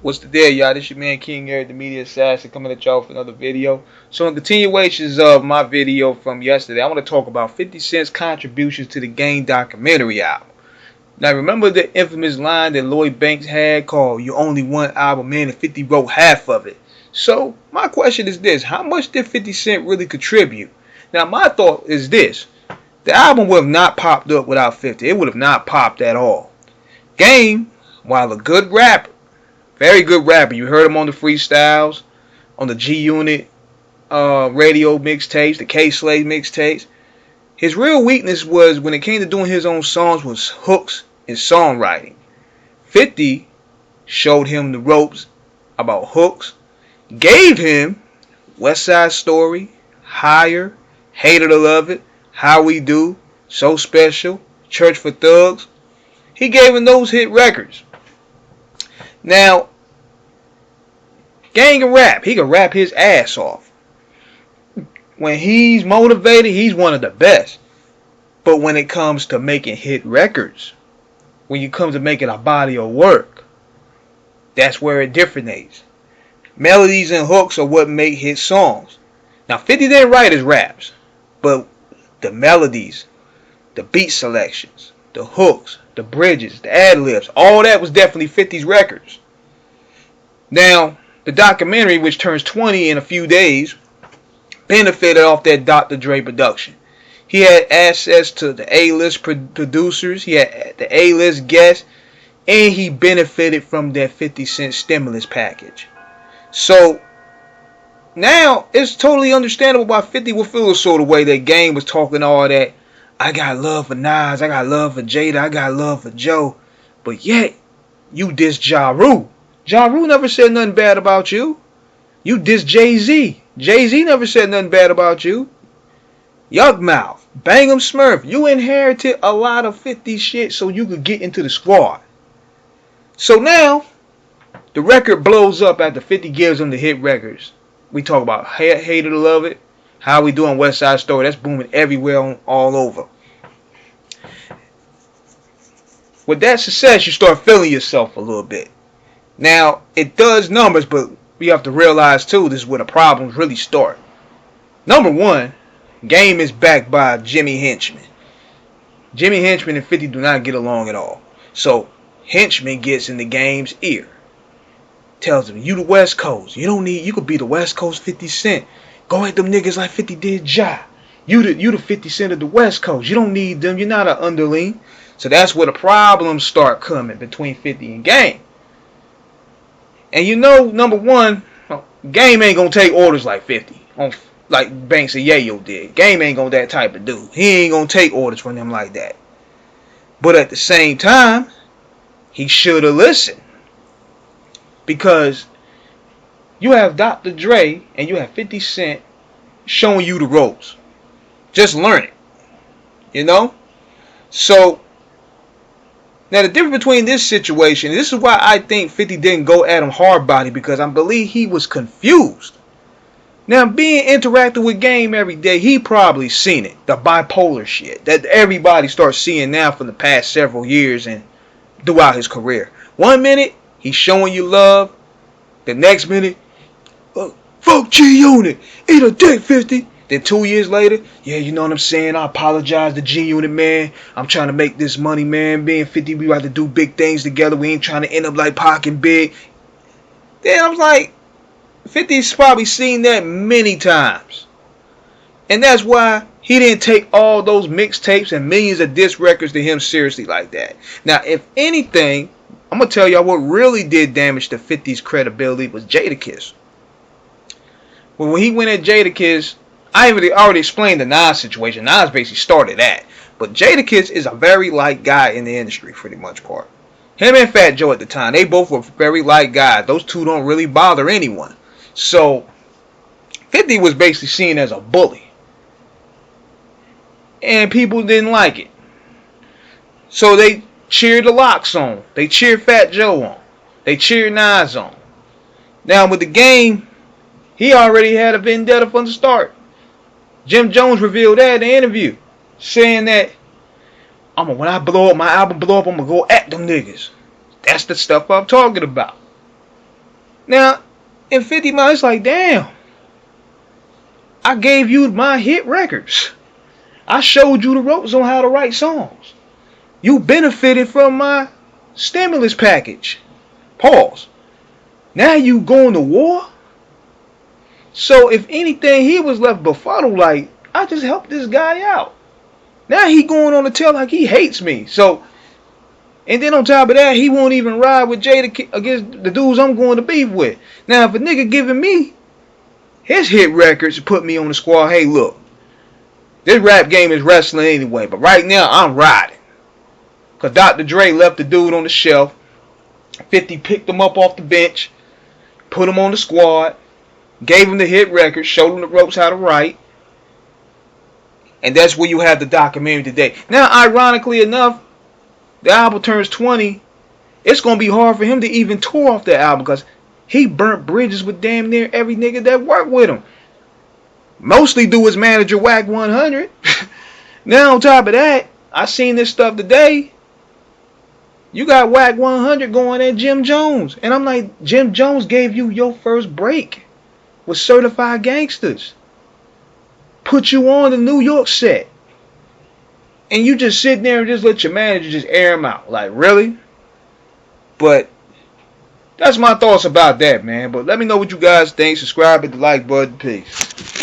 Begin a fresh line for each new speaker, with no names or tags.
What's the deal, y'all? This your man King Eric, the Media Assassin, coming at y'all with another video. So in continuations of my video from yesterday, I want to talk about 50 Cent's contributions to the Game documentary album. Now remember the infamous line that Lloyd Banks had called, "You only one album in," and 50 wrote half of it. So my question is this: how much did 50 Cent really contribute? Now my thought is this: the album would have not popped up without 50. It would have not popped at all. Game, while a good rapper, very good rapper. You heard him on the freestyles, on the G Unit radio mixtapes, the K Slade mixtapes. His real weakness was when it came to doing his own songs was hooks and songwriting. 50 showed him the ropes about hooks, gave him West Side Story, Higher, Hated to Love It, How We Do, So Special, Church for Thugs. He gave him those hit records. Now, Gang can rap. He can rap his ass off. When he's motivated, he's one of the best. But when it comes to making hit records, when you come to making a body of work, that's where it differentiates. Melodies and hooks are what make hit songs. Now, 50 didn't write his raps, but the melodies, the beat selections, the hooks, the bridges, the ad-libs, all that was definitely 50's records. Now, the documentary, which turns 20 in a few days, benefited off that Dr. Dre production. He had access to the A-list producers, he had the A-list guests, and he benefited from that 50 Cent stimulus package. So, now, it's totally understandable why 50 would feel the sort of way that Game was talking all that. I got love for Nas, I got love for Jada, I got love for Joe. But yet, you diss Ja Rule. Ja Rule never said nothing bad about you. You diss Jay-Z. Jay-Z never said nothing bad about you. Yukmouth, Bang'em Smurf. You inherited a lot of 50 shit so you could get into the squad. So now, the record blows up after 50 gives them the hit records. We talk about Hated to Love It, How We Do on West Side Story. That's booming everywhere all over. With that success, you start feeling yourself a little bit. Now, it does numbers, but we have to realize, too, this is where the problems really start. Number one, Game is backed by Jimmy Henchman. Jimmy Henchman and 50 do not get along at all. So, Henchman gets in the Game's ear. Tells him, you the West Coast. You could be the West Coast 50 Cent. Go at them niggas like 50 did Ja. You the 50 Cent of the West Coast. You don't need them. You're not an underling. So that's where the problems start coming between 50 and Game. And you know, number one, Game ain't gonna take orders like 50, like Banks and Yayo did. Game ain't gonna that type of dude. He ain't gonna take orders from them like that. But at the same time, he should have listened. Because you have Dr. Dre and you have 50 Cent showing you the ropes. Just learn it. You know? So, now the difference between this situation, this is why I think 50 didn't go at him hard body, because I believe he was confused. Now being interacting with Game every day, he probably seen it. The bipolar shit that everybody starts seeing now for the past several years and throughout his career. 1 minute, he's showing you love. The next minute, fuck G Unit, eat a dick 50. Then 2 years later, yeah, you know what I'm saying? I apologize to G Unit, man. I'm trying to make this money, man. Being 50, we about to do big things together. We ain't trying to end up like Pac and Big. Then I was like, 50's probably seen that many times. And that's why he didn't take all those mixtapes and millions of disc records to him seriously like that. Now, if anything, I'm going to tell y'all what really did damage to 50's credibility was Jadakiss. When he went at Jadakiss, I already explained the Nas situation. Nas basically started that. But Jadakiss is a very light guy in the industry for the most part. Him and Fat Joe at the time, they both were very light guys. Those two don't really bother anyone. So, 50 was basically seen as a bully. And people didn't like it. So they cheered the Locks on. They cheered Fat Joe on. They cheered Nas on. Now with the Game, he already had a vendetta from the start. Jim Jones revealed that in the interview, saying that when I blow up, my album blow up, I'm gonna go at them niggas. That's the stuff I'm talking about. Now, in 50 Mile, it's like, damn, I gave you my hit records. I showed you the ropes on how to write songs. You benefited from my stimulus package. Pause. Now you going to war? So if anything, he was left befuddled like, I just helped this guy out. Now he going on to tell like he hates me. So, and then on top of that, he won't even ride with Jada against the dudes I'm going to beef with. Now if a nigga giving me his hit records to put me on the squad, hey look, this rap game is wrestling anyway, but right now I'm riding. Cause Dr. Dre left the dude on the shelf. 50 picked him up off the bench, put him on the squad, gave him the hit record, showed him the ropes how to write. And that's where you have the documentary today. Now, ironically enough, the album turns 20. It's going to be hard for him to even tour off the album because he burnt bridges with damn near every nigga that worked with him. Mostly do his manager Wack 100. Now, on top of that, I seen this stuff today. You got Wack 100 going at Jim Jones. And I'm like, Jim Jones gave you your first break with Certified Gangsters. Put you on the New York set. And you just sit there and just let your manager just air him out. Like, really? But that's my thoughts about that, man. But let me know what you guys think. Subscribe, hit the like button. Peace.